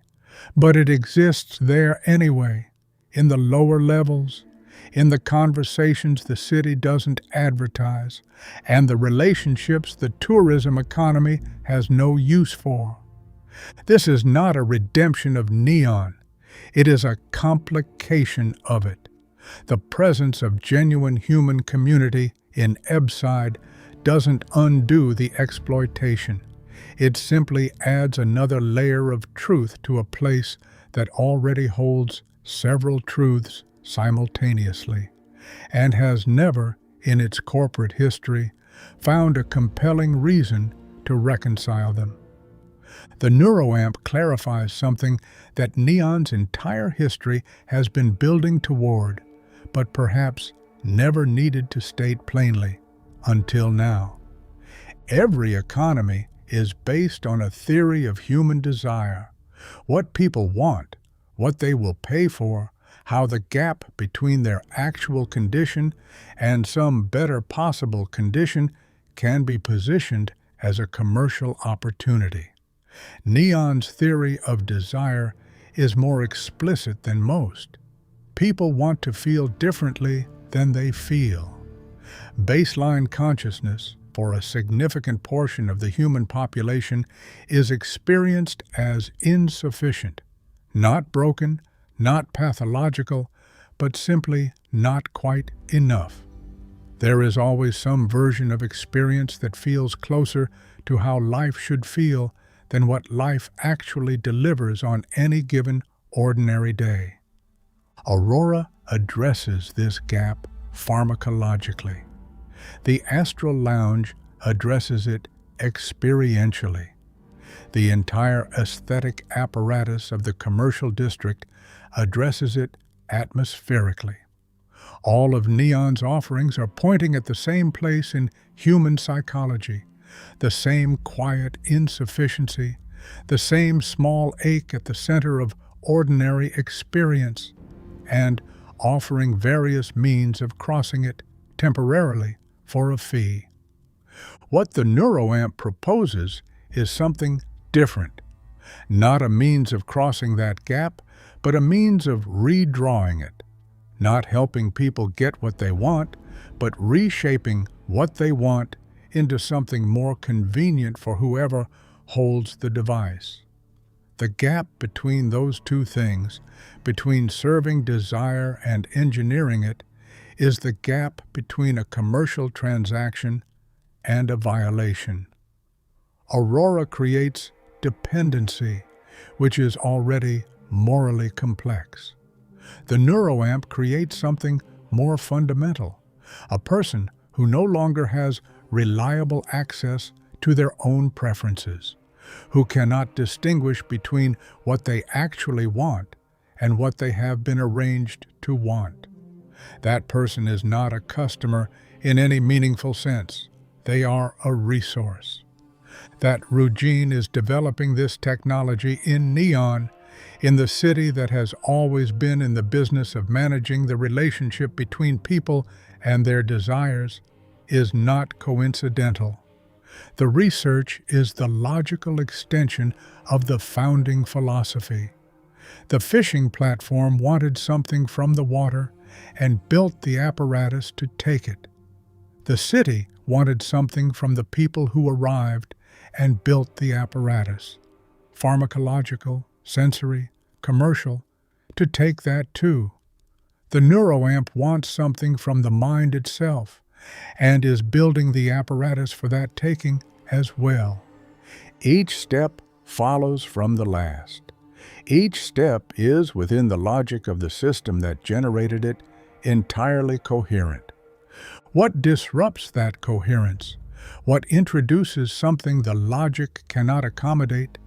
but it exists there anyway, in the lower levels, in the conversations the city doesn't advertise, and the relationships the tourism economy has no use for. This is not a redemption of Neon. It is a complication of it. The presence of genuine human community in Ebbside doesn't undo the exploitation. It simply adds another layer of truth to a place that already holds several truths simultaneously, and has never, in its corporate history, found a compelling reason to reconcile them. The neuroamp clarifies something that Neon's entire history has been building toward, but perhaps never needed to state plainly until now. Every economy is based on a theory of human desire, what people want, what they will pay for, how the gap between their actual condition and some better possible condition can be positioned as a commercial opportunity. Neon's theory of desire is more explicit than most. People want to feel differently than they feel. Baseline consciousness, for a significant portion of the human population, is experienced as insufficient, not broken, not pathological, but simply not quite enough. There is always some version of experience that feels closer to how life should feel than what life actually delivers on any given ordinary day. Aurora addresses this gap pharmacologically. The Astral Lounge addresses it experientially. The entire aesthetic apparatus of the commercial district addresses it atmospherically. All of Neon's offerings are pointing at the same place in human psychology, the same quiet insufficiency, the same small ache at the center of ordinary experience, and offering various means of crossing it temporarily for a fee. What the NeuroAmp proposes is something different, not a means of crossing that gap, but a means of redrawing it, not helping people get what they want, but reshaping what they want into something more convenient for whoever holds the device. The gap between those two things, between serving desire and engineering it, is the gap between a commercial transaction and a violation. Aurora creates dependency, which is already morally complex. The NeuroAmp creates something more fundamental, a person who no longer has reliable access to their own preferences, who cannot distinguish between what they actually want and what they have been arranged to want. That person is not a customer in any meaningful sense. They are a resource. That Ryujin is developing this technology in Neon, in the city that has always been in the business of managing the relationship between people and their desires, is not coincidental. The research is the logical extension of the founding philosophy. The fishing platform wanted something from the water and built the apparatus to take it. The city wanted something from the people who arrived and built the apparatus, pharmacological, sensory, commercial, to take that too. The NeuroAmp wants something from the mind itself and is building the apparatus for that taking as well. Each step follows from the last. Each step is, within the logic of the system that generated it, entirely coherent. What disrupts that coherence, what introduces something the logic cannot accommodate,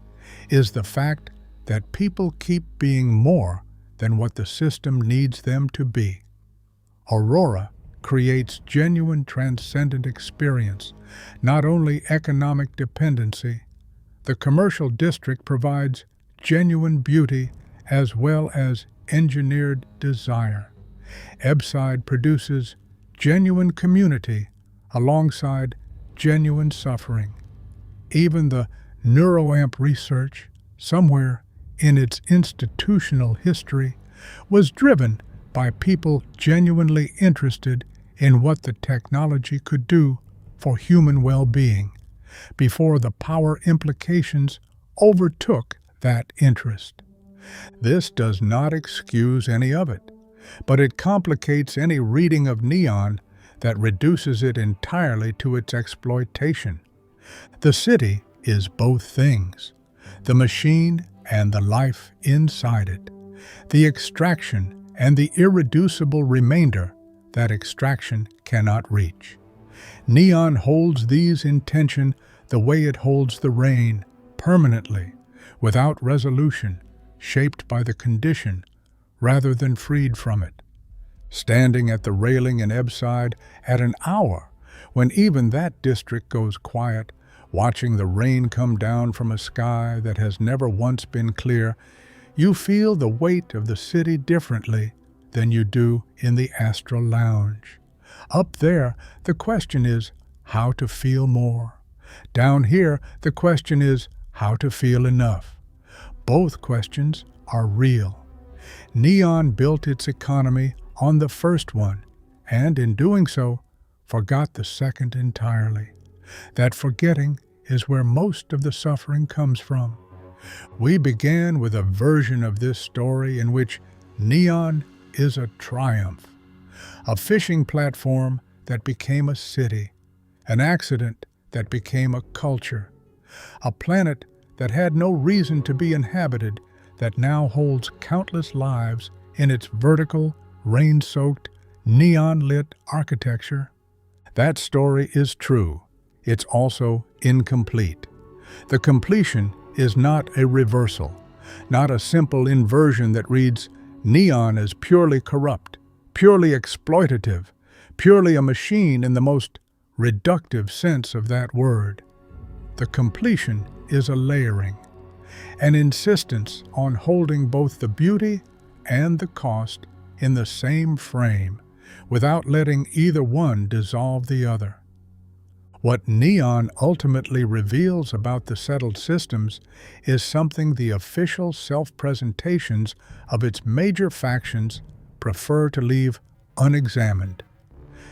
is the fact that people keep being more than what the system needs them to be. Aurora creates genuine transcendent experience, not only economic dependency. The commercial district provides genuine beauty as well as engineered desire. Ebbside produces genuine community alongside genuine suffering. Even the NeuroAmp research, somewhere in its institutional history, was driven by people genuinely interested in what the technology could do for human well-being, before the power implications overtook that interest. This does not excuse any of it, but it complicates any reading of Neon that reduces it entirely to its exploitation. The city is both things, the machine and the life inside it, the extraction and the irreducible remainder that extraction cannot reach. Neon holds these in tension the way it holds the rain, permanently, without resolution, shaped by the condition rather than freed from it. Standing at the railing in Ebbside at an hour when even that district goes quiet, watching the rain come down from a sky that has never once been clear, you feel the weight of the city differently than you do in the Astral Lounge. Up there, the question is how to feel more. Down here, the question is how to feel enough. Both questions are real. Neon built its economy on the first one, and in doing so, forgot the second entirely. That forgetting is where most of the suffering comes from. We began with a version of this story in which Neon is a triumph, a fishing platform that became a city, an accident that became a culture, a planet that had no reason to be inhabited that now holds countless lives in its vertical, rain-soaked, neon-lit architecture. That story is true. It's also incomplete. The completion is not a reversal, not a simple inversion that reads, Neon is purely corrupt, purely exploitative, purely a machine in the most reductive sense of that word. The completion is a layering, an insistence on holding both the beauty and the cost in the same frame, without letting either one dissolve the other. What Neon ultimately reveals about the settled systems is something the official self-presentations of its major factions prefer to leave unexamined.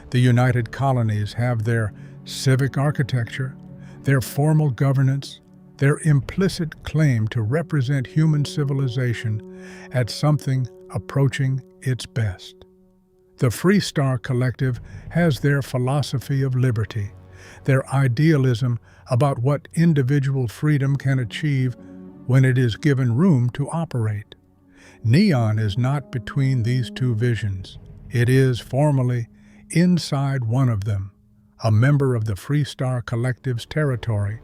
The United Colonies have their civic architecture, their formal governance, their implicit claim to represent human civilization at something approaching its best. The Free Star Collective has their philosophy of liberty, their idealism about what individual freedom can achieve when it is given room to operate. Neon is not between these two visions. It is formally inside one of them, a member of the Free Star Collective's territory,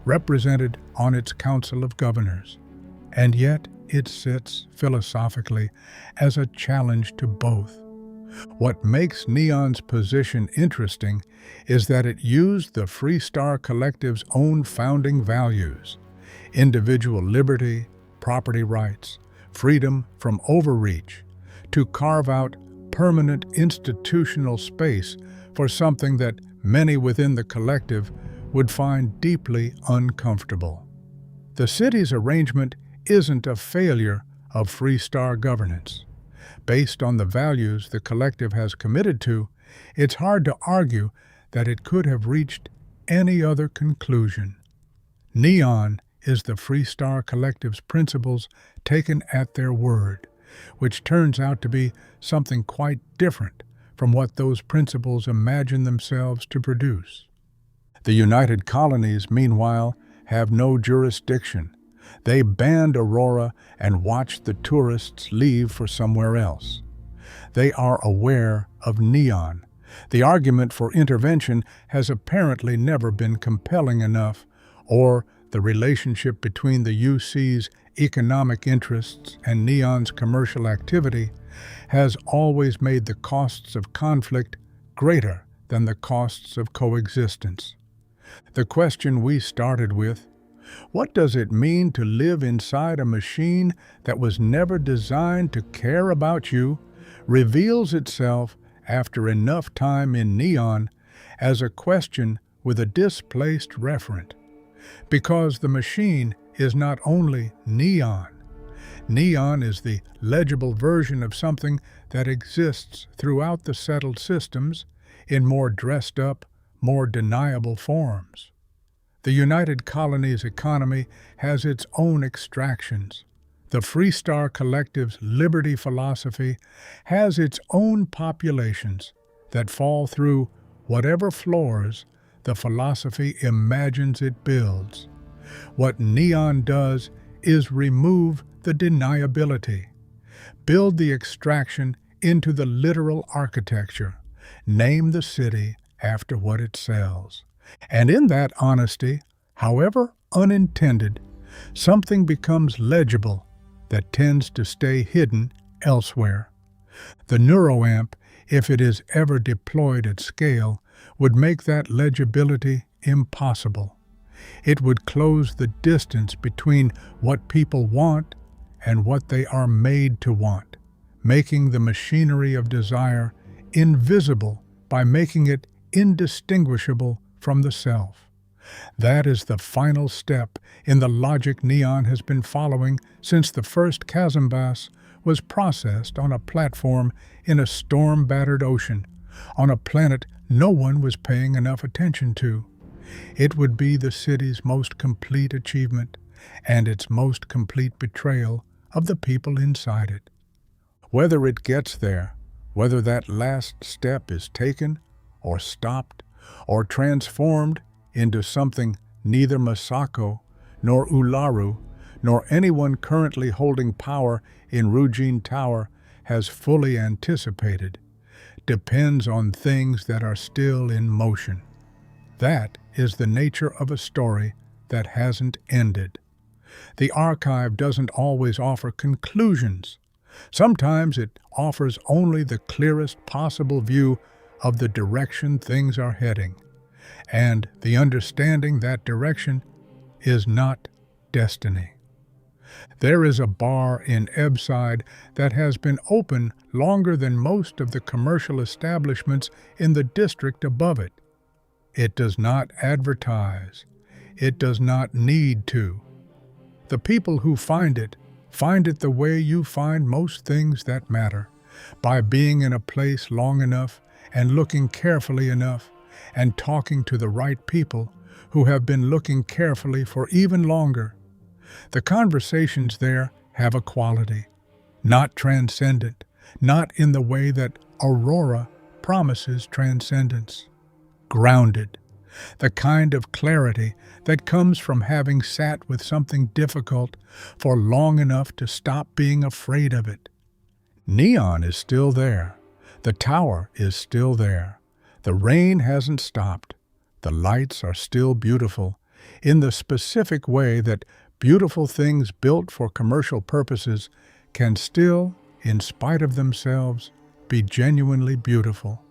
represented on its Council of Governors. And yet it sits, philosophically, as a challenge to both. What makes Neon's position interesting is that it used the Free Star Collective's own founding values: individual liberty, property rights, freedom from overreach, to carve out permanent institutional space for something that many within the collective would find deeply uncomfortable. The city's arrangement isn't a failure of Free Star governance. Based on the values the collective has committed to, it's hard to argue that it could have reached any other conclusion. Neon is the Free Star Collective's principles taken at their word, which turns out to be something quite different from what those principles imagine themselves to produce. The United Colonies, meanwhile, have no jurisdiction. They banned Aurora and watched the tourists leave for somewhere else. They are aware of Neon. The argument for intervention has apparently never been compelling enough, or the relationship between the UC's economic interests and Neon's commercial activity has always made the costs of conflict greater than the costs of coexistence. The question we started with, what does it mean to live inside a machine that was never designed to care about you, reveals itself after enough time in Neon as a question with a displaced referent. Because the machine is not only Neon. Neon is the legible version of something that exists throughout the settled systems in more dressed up, more deniable forms. The United Colonies economy has its own extractions. The Free Star Collective's liberty philosophy has its own populations that fall through whatever floors the philosophy imagines it builds. What Neon does is remove the deniability, build the extraction into the literal architecture, name the city after what it sells. And in that honesty, however unintended, something becomes legible that tends to stay hidden elsewhere. The neuroamp, if it is ever deployed at scale, would make that legibility impossible. It would close the distance between what people want and what they are made to want, making the machinery of desire invisible by making it indistinguishable from the self. That is the final step in the logic Neon has been following since the first Chasmbass was processed on a platform in a storm-battered ocean, on a planet no one was paying enough attention to. It would be the city's most complete achievement and its most complete betrayal of the people inside it. Whether it gets there, whether that last step is taken, or stopped, or transformed into something neither Masako, nor Ularu, nor anyone currently holding power in Ryujin Tower has fully anticipated, depends on things that are still in motion. That is the nature of a story that hasn't ended. The archive doesn't always offer conclusions. Sometimes it offers only the clearest possible view of the direction things are heading, and the understanding that direction is not destiny. There is a bar in Ebbside that has been open longer than most of the commercial establishments in the district above it. It does not advertise. It does not need to. The people who find it the way you find most things that matter, by being in a place long enough and looking carefully enough and talking to the right people who have been looking carefully for even longer. The conversations there have a quality, not transcendent, not in the way that Aurora promises transcendence. Grounded, the kind of clarity that comes from having sat with something difficult for long enough to stop being afraid of it. Neon is still there. The tower is still there. The rain hasn't stopped. The lights are still beautiful, in the specific way that beautiful things built for commercial purposes can still, in spite of themselves, be genuinely beautiful.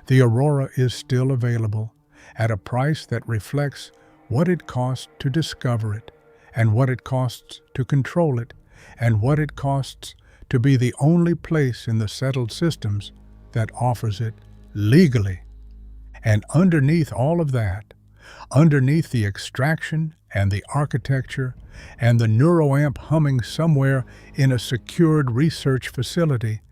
The Aurora is still available, at a price that reflects what it costs to discover it, and what it costs to control it, and what it costs to be the only place in the settled systems that offers it legally. And underneath all of that, underneath the extraction and the architecture and the neuroamp humming somewhere in a secured research facility,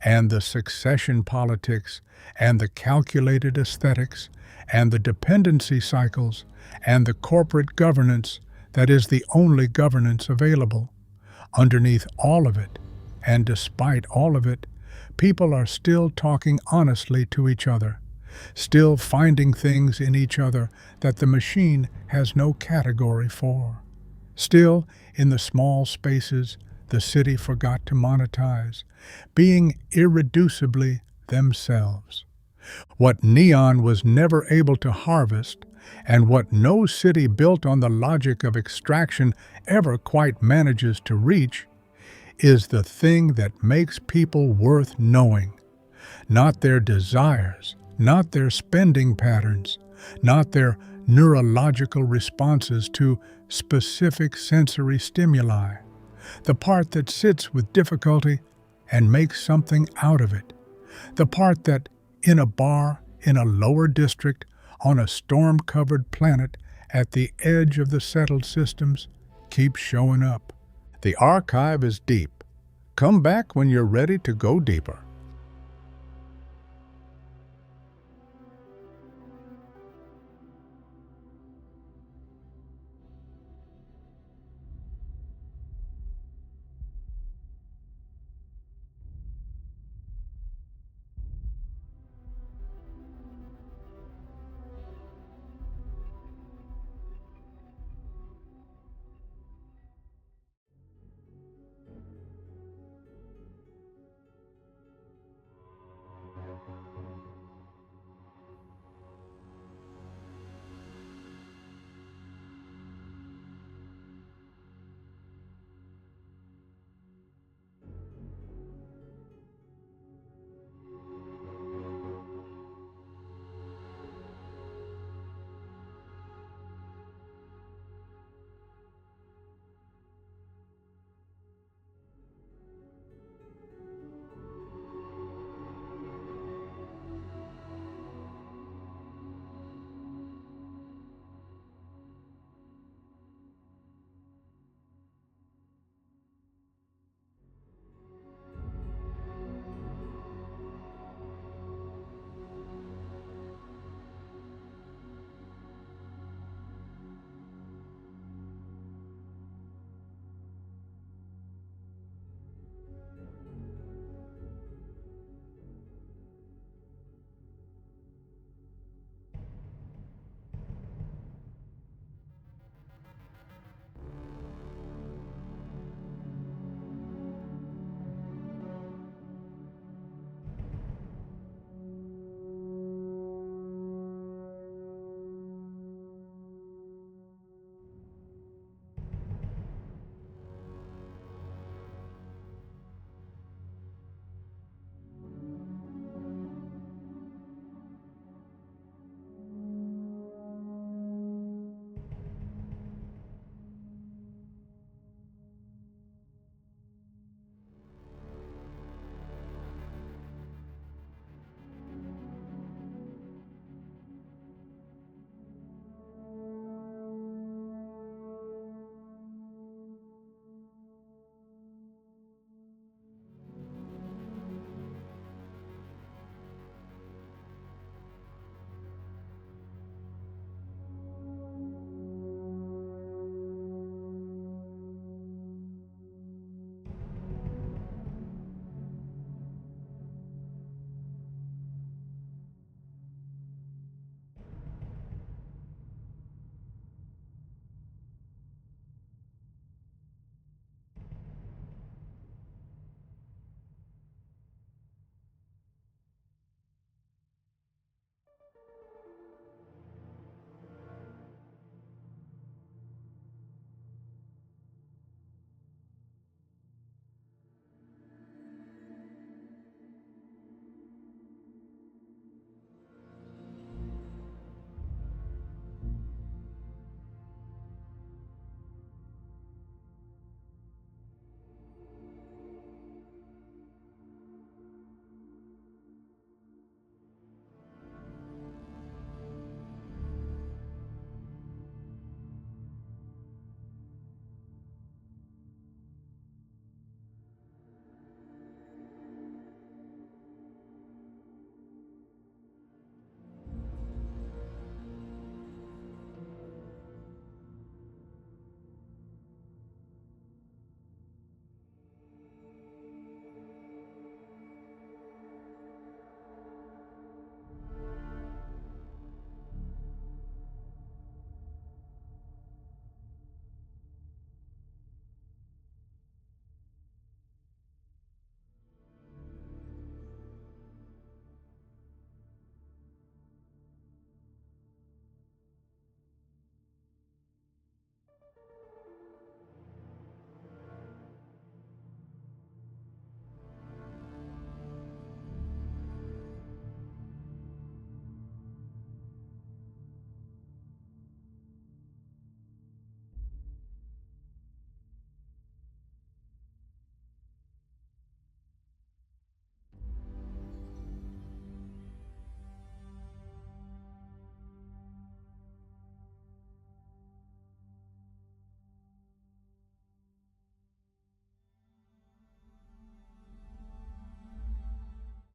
and the succession politics and the calculated aesthetics and the dependency cycles and the corporate governance that is the only governance available, underneath all of it, and despite all of it, people are still talking honestly to each other, still finding things in each other that the machine has no category for. Still, in the small spaces the city forgot to monetize, being irreducibly themselves. What Neon was never able to harvest, and what no city built on the logic of extraction ever quite manages to reach, is the thing that makes people worth knowing. Not their desires, not their spending patterns, not their neurological responses to specific sensory stimuli, the part that sits with difficulty and makes something out of it, the part that, in a bar in a lower district on a storm-covered planet at the edge of the settled systems, keeps showing up. The archive is deep. Come back when you're ready to go deeper.